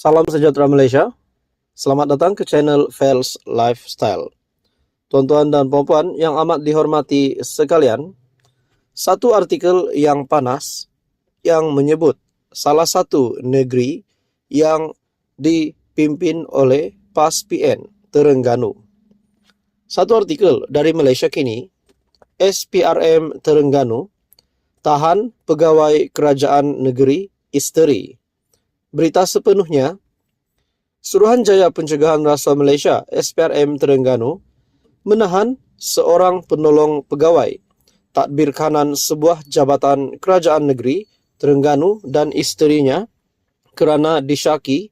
Salam sejahtera Malaysia. Selamat datang ke channel Fels Lifestyle. Tuan-tuan dan puan-puan yang amat dihormati sekalian, satu artikel yang panas yang menyebut salah satu negeri yang dipimpin oleh PAS PN Terengganu. Satu artikel dari Malaysia kini, SPRM Terengganu tahan pegawai kerajaan negeri isteri. Berita sepenuhnya, Suruhanjaya Pencegahan Rasuah Malaysia SPRM Terengganu menahan seorang penolong pegawai tadbir kanan sebuah jabatan kerajaan negeri Terengganu dan isterinya kerana disyaki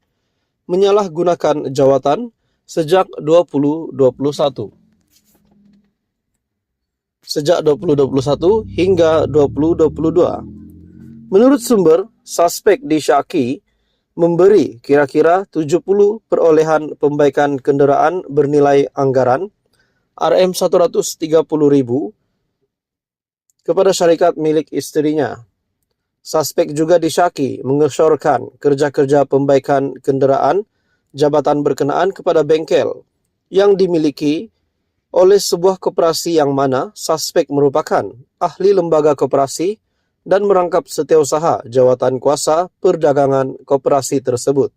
menyalahgunakan jawatan sejak 2021. Sejak 2021 hingga 2022. Menurut sumber, suspek disyaki memberi kira-kira 70 perolehan pembaikan kenderaan bernilai anggaran RM130,000 kepada syarikat milik isterinya. Suspek juga disyaki mengesyorkan kerja-kerja pembaikan kenderaan jabatan berkenaan kepada bengkel yang dimiliki oleh sebuah koperasi yang mana suspek merupakan ahli lembaga koperasi dan merangkap setiausaha jawatan kuasa perdagangan koperasi tersebut.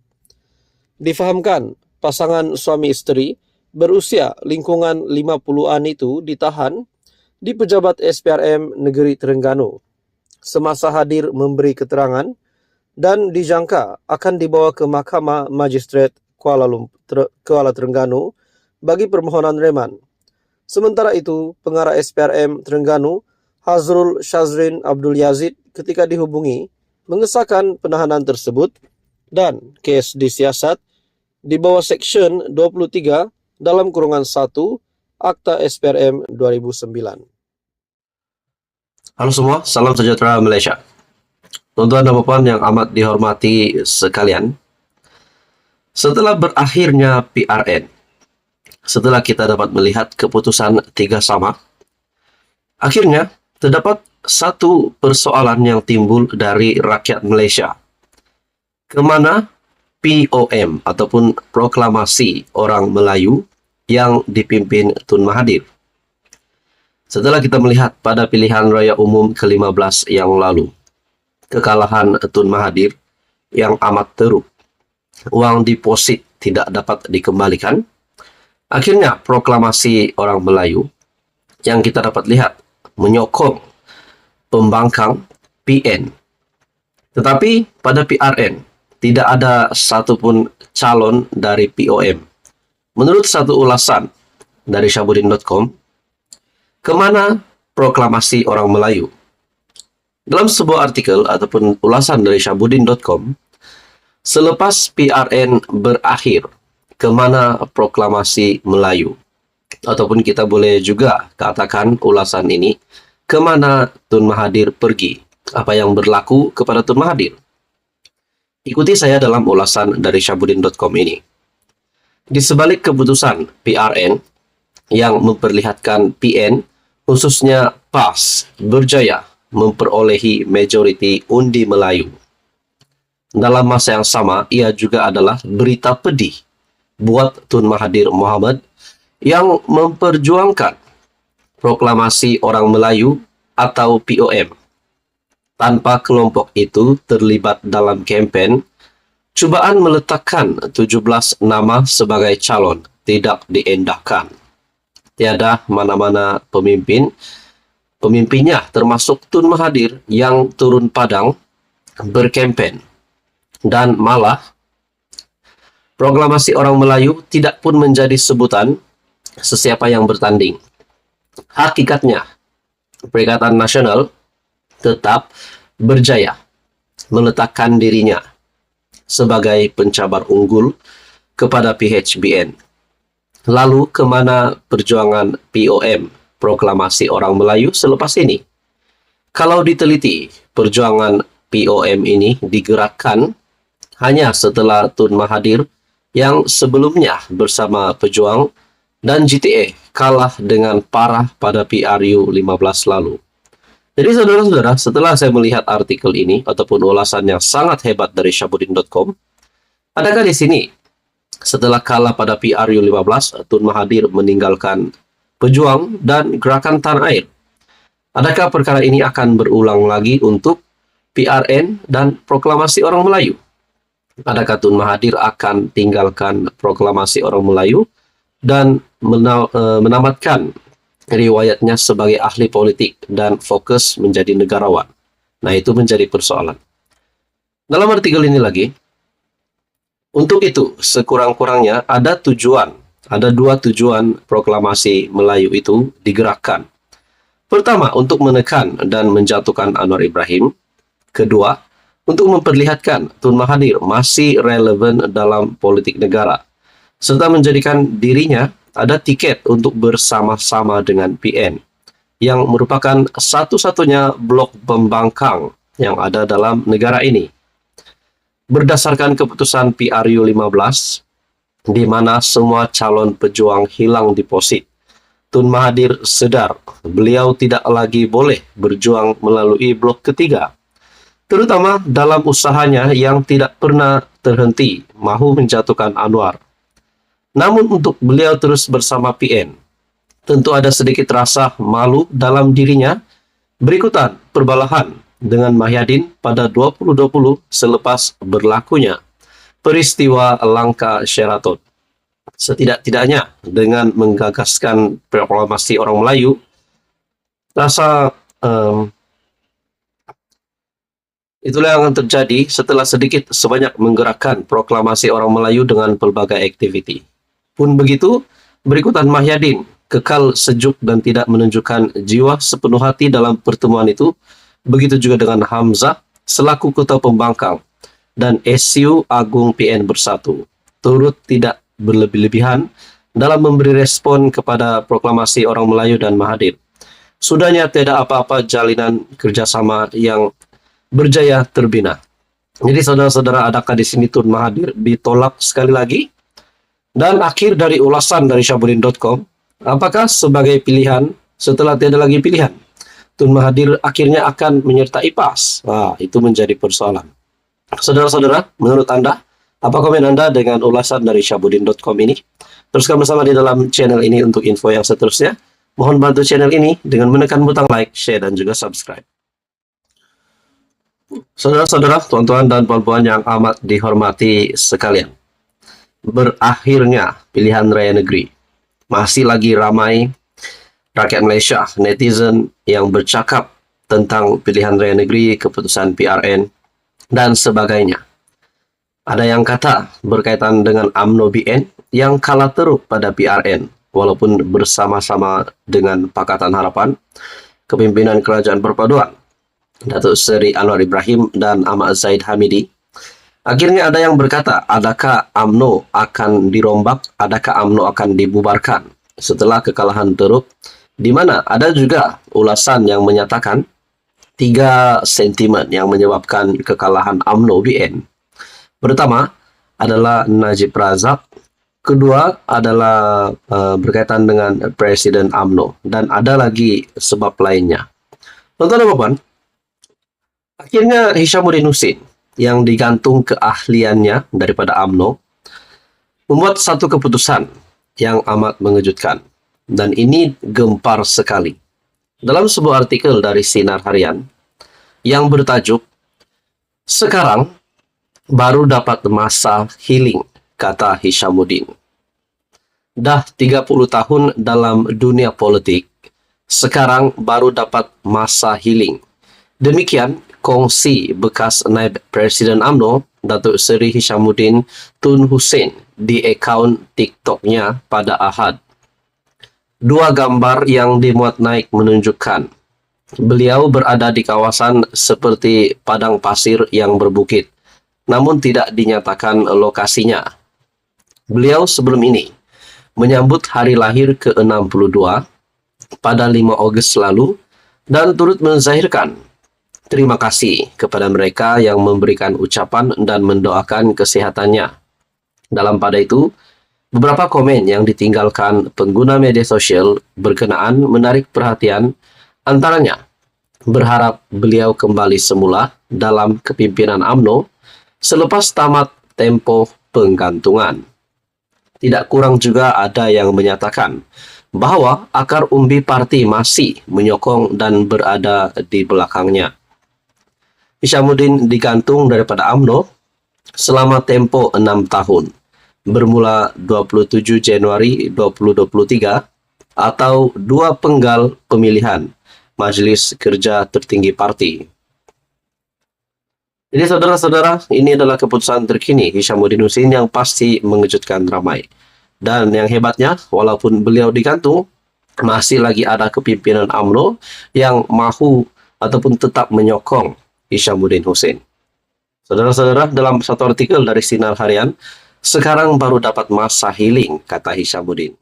Difahamkan, pasangan suami isteri berusia lingkungan 50-an itu ditahan di pejabat SPRM Negeri Terengganu semasa hadir memberi keterangan dan dijangka akan dibawa ke Mahkamah Magistrat Kuala Terengganu bagi permohonan reman. Sementara itu, pengarah SPRM Terengganu Hazrul Shazrin Abdul Yazid ketika dihubungi mengesahkan penahanan tersebut dan kes disiasat di bawah Seksyen 23 dalam kurungan 1 Akta SPRM 2009. Halo semua, salam sejahtera Malaysia. Tuan-tuan dan puan yang amat dihormati sekalian, setelah berakhirnya PRN, setelah kita dapat melihat keputusan 3 sama, akhirnya terdapat satu persoalan yang timbul dari rakyat Malaysia, kemana POM ataupun Proklamasi Orang Melayu yang dipimpin Tun Mahathir. Setelah kita melihat pada pilihan raya umum ke-15 yang lalu, kekalahan Tun Mahathir yang amat teruk, uang deposit tidak dapat dikembalikan, akhirnya Proklamasi Orang Melayu yang kita dapat lihat menyokong pembangkang PN. Tetapi pada PRN tidak ada satupun calon dari POM. Menurut satu ulasan dari Syahbudin.com, kemana Proklamasi Orang Melayu? Dalam sebuah artikel ataupun ulasan dari Syahbudin.com, selepas PRN berakhir, kemana Proklamasi Melayu? Ataupun kita boleh juga katakan ulasan ini, kemana Tun Mahathir pergi? Apa yang berlaku kepada Tun Mahathir? Ikuti saya dalam ulasan dari Syahbudin.com ini. Di sebalik keputusan PRN yang memperlihatkan PN, khususnya PAS, berjaya memperolehi majoriti undi Melayu. Dalam masa yang sama, ia juga adalah berita pedih buat Tun Mahathir Mohamad yang memperjuangkan Proklamasi Orang Melayu atau POM. Tanpa kelompok itu terlibat dalam kempen, cubaan meletakkan 17 nama sebagai calon tidak diendahkan. Tiada mana-mana pemimpinnya termasuk Tun Mahathir yang turun padang berkempen. Dan malah, Proklamasi Orang Melayu tidak pun menjadi sebutan sesiapa yang bertanding. Hakikatnya, Perikatan Nasional tetap berjaya meletakkan dirinya sebagai pencabar unggul kepada PHBN. Lalu kemana perjuangan POM, Proklamasi Orang Melayu selepas ini? Kalau diteliti, perjuangan POM ini digerakkan hanya setelah Tun Mahathir yang sebelumnya bersama Pejuang dan GTA kalah dengan parah pada PRU 15 lalu. Jadi saudara-saudara, setelah saya melihat artikel ini ataupun ulasan yang sangat hebat dari Syahbudin.com, Adakah di sini setelah kalah pada PRU15, Tun Mahathir meninggalkan pejuang dan gerakan tanah air? Adakah perkara ini akan berulang lagi untuk PRN dan proklamasi orang Melayu? Adakah Tun Mahathir akan tinggalkan proklamasi orang Melayu dan menamatkan riwayatnya sebagai ahli politik dan fokus menjadi negarawan? Nah, itu menjadi persoalan. Dalam artikel ini lagi, untuk itu sekurang-kurangnya ada dua tujuan proklamasi Melayu itu digerakkan. Pertama, untuk menekan dan menjatuhkan Anwar Ibrahim. Kedua, untuk memperlihatkan Tun Mahathir masih relevan dalam politik negara, serta menjadikan dirinya ada tiket untuk bersama-sama dengan PN, yang merupakan satu-satunya blok pembangkang yang ada dalam negara ini. Berdasarkan keputusan PRU15, di mana semua calon pejuang hilang deposit, Tun Mahathir sedar beliau tidak lagi boleh berjuang melalui blok ketiga, terutama dalam usahanya yang tidak pernah terhenti mahu menjatuhkan Anwar. Namun untuk beliau terus bersama PN, tentu ada sedikit rasa malu dalam dirinya berikutan perbalahan dengan Mahyadin pada 2020 selepas berlakunya peristiwa langka Sheraton. Setidak-tidaknya dengan menggagaskan proklamasi orang Melayu, rasa itulah yang akan terjadi setelah sedikit sebanyak menggerakkan proklamasi orang Melayu dengan pelbagai aktiviti. Pun begitu, berikutan Mahyadin kekal sejuk dan tidak menunjukkan jiwa sepenuh hati dalam pertemuan itu. Begitu juga dengan Hamzah selaku ketua pembangkang dan SU Agung PN Bersatu turut tidak berlebih-lebihan dalam memberi respon kepada proklamasi orang Melayu dan Mahathir. Sudahnya tidak apa-apa jalinan kerjasama yang berjaya terbina. Jadi saudara-saudara, adakah di sini Tun Mahathir ditolak sekali lagi? Dan akhir dari ulasan dari Syahbudin.com, apakah sebagai pilihan setelah tiada lagi pilihan, Tun Mahathir akhirnya akan menyertai PAS? Nah, itu menjadi persoalan. Saudara-saudara, menurut Anda, apa komen Anda dengan ulasan dari Syahbudin.com ini? Teruskan bersama di dalam channel ini untuk info yang seterusnya. Mohon bantu channel ini dengan menekan butang like, share, dan juga subscribe. Saudara-saudara, tuan-tuan dan puan-puan yang amat dihormati sekalian, berakhirnya pilihan raya negeri. Masih lagi ramai rakyat Malaysia, netizen yang bercakap tentang pilihan raya negeri, keputusan PRN, dan sebagainya. Ada yang kata berkaitan dengan UMNO BN yang kalah teruk pada PRN, walaupun bersama-sama dengan Pakatan Harapan, kepimpinan Kerajaan Perpaduan, Datuk Seri Anwar Ibrahim dan Ahmad Zahid Hamidi. Akhirnya ada yang berkata, adakah UMNO akan dirombak, adakah UMNO akan dibubarkan setelah kekalahan teruk, di mana ada juga ulasan yang menyatakan 3 sentimen yang menyebabkan kekalahan UMNO BN. Pertama adalah Najib Razak, kedua adalah berkaitan dengan Presiden UMNO, dan ada lagi sebab lainnya. Tuan-tuan dan puan, akhirnya Hishamuddin Hussein yang digantung keahliannya daripada UMNO membuat satu keputusan yang amat mengejutkan, dan ini gempar sekali. Dalam sebuah artikel dari Sinar Harian yang bertajuk "Sekarang baru dapat masa healing," kata Hishamuddin. Dah 30 tahun dalam dunia politik, sekarang baru dapat masa healing. Demikian kongsi bekas naib Presiden UMNO, Datuk Seri Hishamuddin Tun Hussein di akaun TikTok-nya pada Ahad. 2 gambar yang dimuat naik menunjukkan beliau berada di kawasan seperti padang pasir yang berbukit, namun tidak dinyatakan lokasinya. Beliau sebelum ini menyambut hari lahir ke-62 pada 5 Ogos lalu dan turut menzahirkan terima kasih kepada mereka yang memberikan ucapan dan mendoakan kesehatannya. Dalam pada itu, beberapa komen yang ditinggalkan pengguna media sosial berkenaan menarik perhatian, antaranya berharap beliau kembali semula dalam kepimpinan UMNO selepas tamat tempoh penggantungan. Tidak kurang juga ada yang menyatakan bahwa akar umbi parti masih menyokong dan berada di belakangnya. Hishamuddin digantung daripada UMNO selama tempo 6 tahun, bermula 27 Januari 2023 atau 2 penggal pemilihan Majelis Kerja Tertinggi Parti. Jadi saudara-saudara, ini adalah keputusan terkini Hishamuddin Hussein yang pasti mengejutkan ramai. Dan yang hebatnya, walaupun beliau digantung, masih lagi ada kepimpinan UMNO yang mahu ataupun tetap menyokong Hishamuddin Hussein. Saudara-saudara, dalam satu artikel dari Sinar Harian, sekarang baru dapat masa healing, kata Hishamuddin.